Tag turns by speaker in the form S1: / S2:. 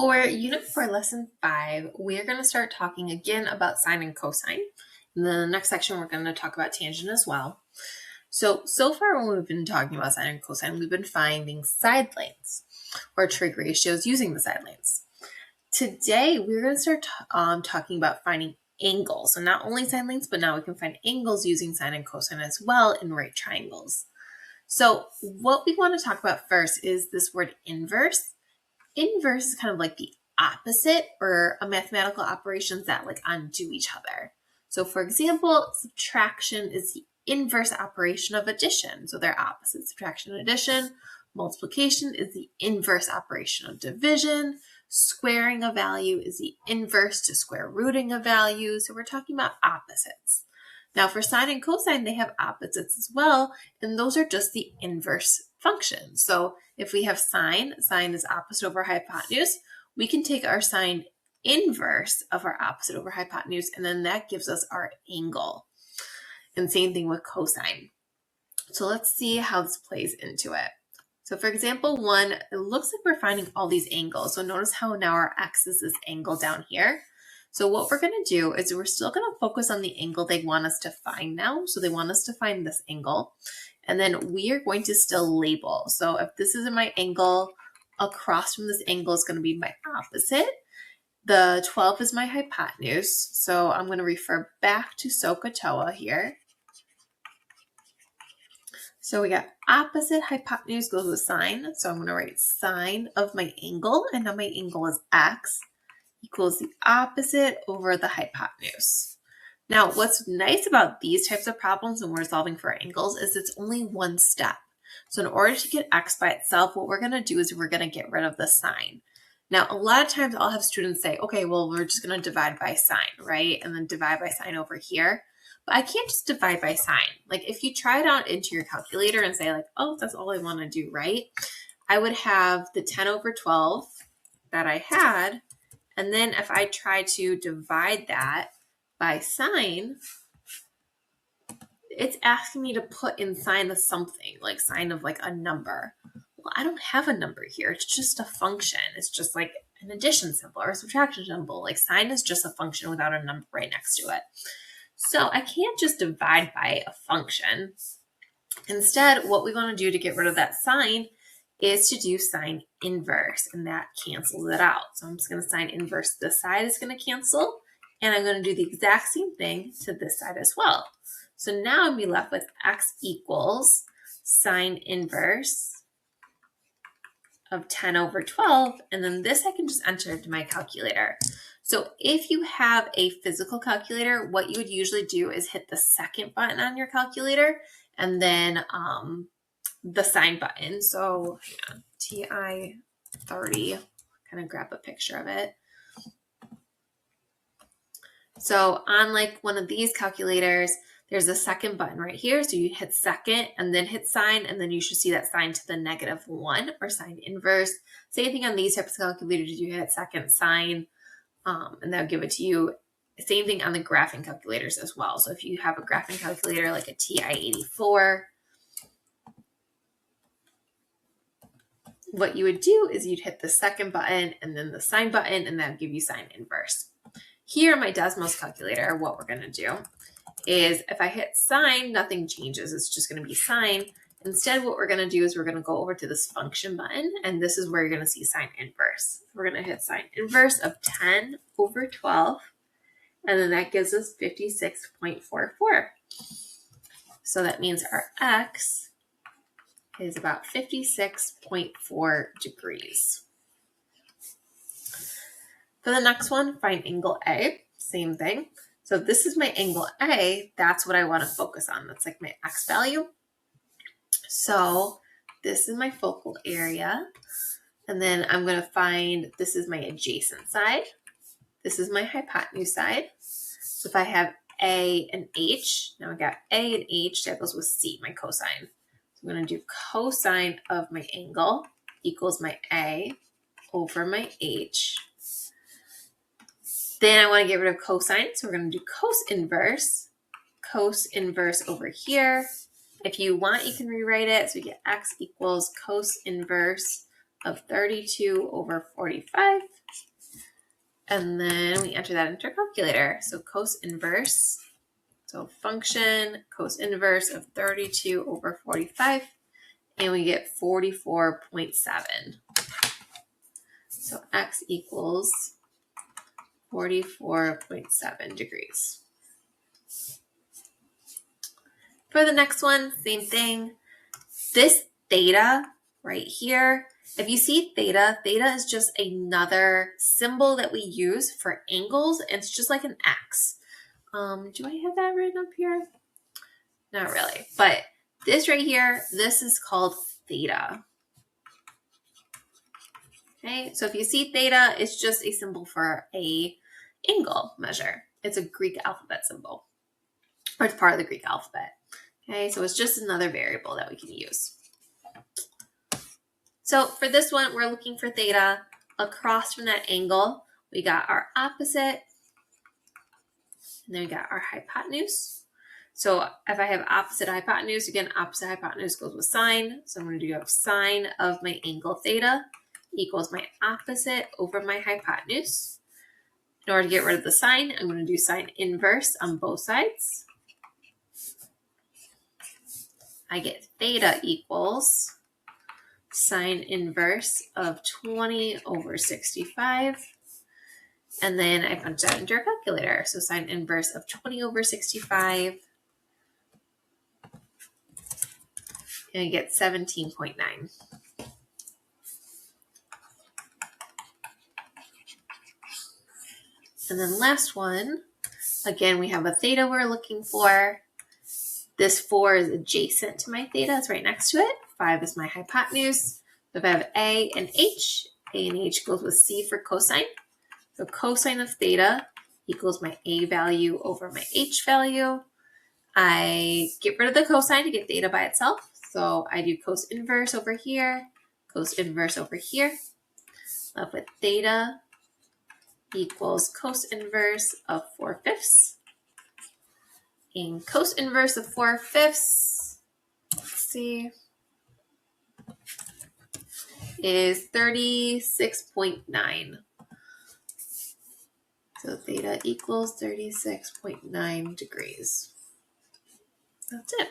S1: For Unit 4, Lesson 5, we're going to start talking again about sine and cosine. In the next section, we're going to talk about tangent as well. So far when we've been talking about sine and cosine, we've been finding side lengths or trig ratios using the side lengths. Today, we're going to start talking about finding angles. So not only side lengths, but now we can find angles using sine and cosine as well in right triangles. So what we want to talk about first is this word inverse. Inverse is kind of like the opposite or a mathematical operations that like undo each other. So for example, subtraction is the inverse operation of addition. So they're opposite, subtraction and addition. Multiplication is the inverse operation of division. Squaring a value is the inverse to square rooting a value. So we're talking about opposites. Now for sine and cosine, they have opposites as well, and those are just the inverse functions. So if we have sine is opposite over hypotenuse, we can take our sine inverse of our opposite over hypotenuse, and then that gives us our angle. And same thing with cosine. So let's see how this plays into it. So for example, 1, it looks like we're finding all these angles. So notice how now our x is this angle down here. So what we're going to do is we're still going to focus on the angle they want us to find now. So they want us to find this angle. And then we are going to still label. So if this is my angle, across from this angle is going to be my opposite. The 12 is my hypotenuse. So I'm going to refer back to SOHCAHTOA here. So we got opposite hypotenuse goes with sine. So I'm going to write sine of my angle. And now my angle is x equals the opposite over the hypotenuse. Now, what's nice about these types of problems when we're solving for angles is it's only one step. So in order to get x by itself, what we're going to do is we're going to get rid of the sine. Now, a lot of times I'll have students say, okay, well, we're just going to divide by sine, right? And then divide by sine over here. But I can't just divide by sine. Like if you try it out into your calculator and say like, oh, that's all I want to do, right? I would have the 10 over 12 that I had. And then if I try to divide that by sine, it's asking me to put in sine of something, like sine of like a number. Well, I don't have a number here. It's just a function. It's just like an addition symbol or a subtraction symbol. Like sine is just a function without a number right next to it. So I can't just divide by a function. Instead, what we want to do to get rid of that sine is to do sine inverse, and that cancels it out. So I'm just going to sine inverse. This side is going to cancel, and I'm going to do the exact same thing to this side as well. So now I'm going to be left with x equals sine inverse of 10 over 12, and then this I can just enter into my calculator. So if you have a physical calculator, what you would usually do is hit the second button on your calculator, and then the sine button. So TI 30, kind of grab a picture of it. So on like one of these calculators, there's a second button right here. So you hit second and then hit sine, and then you should see that sine to the -1 or sine inverse. Same thing on these types of calculators, you hit second sine, and that'll give it to you. Same thing on the graphing calculators as well. So if you have a graphing calculator like a TI 84, what you would do is you'd hit the second button and then the sine button, and that'll give you sine inverse. Here on my Desmos calculator, what we're going to do is if I hit sine, nothing changes. It's just going to be sine. Instead, what we're going to do is we're going to go over to this function button, and this is where you're going to see sine inverse. We're going to hit sine inverse of 10 over 12, and then that gives us 56.44. So that means our x is about 56.4 degrees. For the next one, find angle A, same thing. So this is my angle A, that's what I want to focus on. That's like my x value. So this is my focal area. And then I'm going to find, this is my adjacent side. This is my hypotenuse side. So if I have A and H, now I got A and H, that goes with C, my cosine. So I'm going to do cosine of my angle equals my A over my H. Then I want to get rid of cosine, so we're going to do cos inverse over here. If you want, you can rewrite it. So we get x equals cos inverse of 32 over 45. And then we enter that into our calculator. So cos inverse, so function cos inverse of 32 over 45, and we get 44.7. So x equals 44.7 degrees. For the next one, same thing. This theta right here, if you see theta, theta is just another symbol that we use for angles. It's just like an X. Do I have that written up here? Not really, but this right here, this is called theta. Okay, so if you see theta, it's just a symbol for a angle measure. It's a Greek alphabet symbol, or it's part of the Greek alphabet. Okay, so it's just another variable that we can use. So for this one, we're looking for theta. Across from that angle, we got our opposite, and then we got our hypotenuse. So if I have opposite hypotenuse, again, opposite hypotenuse goes with sine. So I'm going to do sine of my angle theta equals my opposite over my hypotenuse. In order to get rid of the sine, I'm going to do sine inverse on both sides. I get theta equals sine inverse of 20 over 65. And then I punch that into our calculator. So sine inverse of 20 over 65. And I get 17.9. And then last one, again, we have a theta we're looking for. This 4 is adjacent to my theta. It's right next to it. 5 is my hypotenuse. So if I have A and H goes with C for cosine. So cosine of theta equals my A value over my H value. I get rid of the cosine to get theta by itself. So I do cos inverse over here, cos inverse over here. Left with theta equals cos inverse of 4/5. And cos inverse of 4/5, let's see, is 36.9. So theta equals 36.9 degrees. That's it.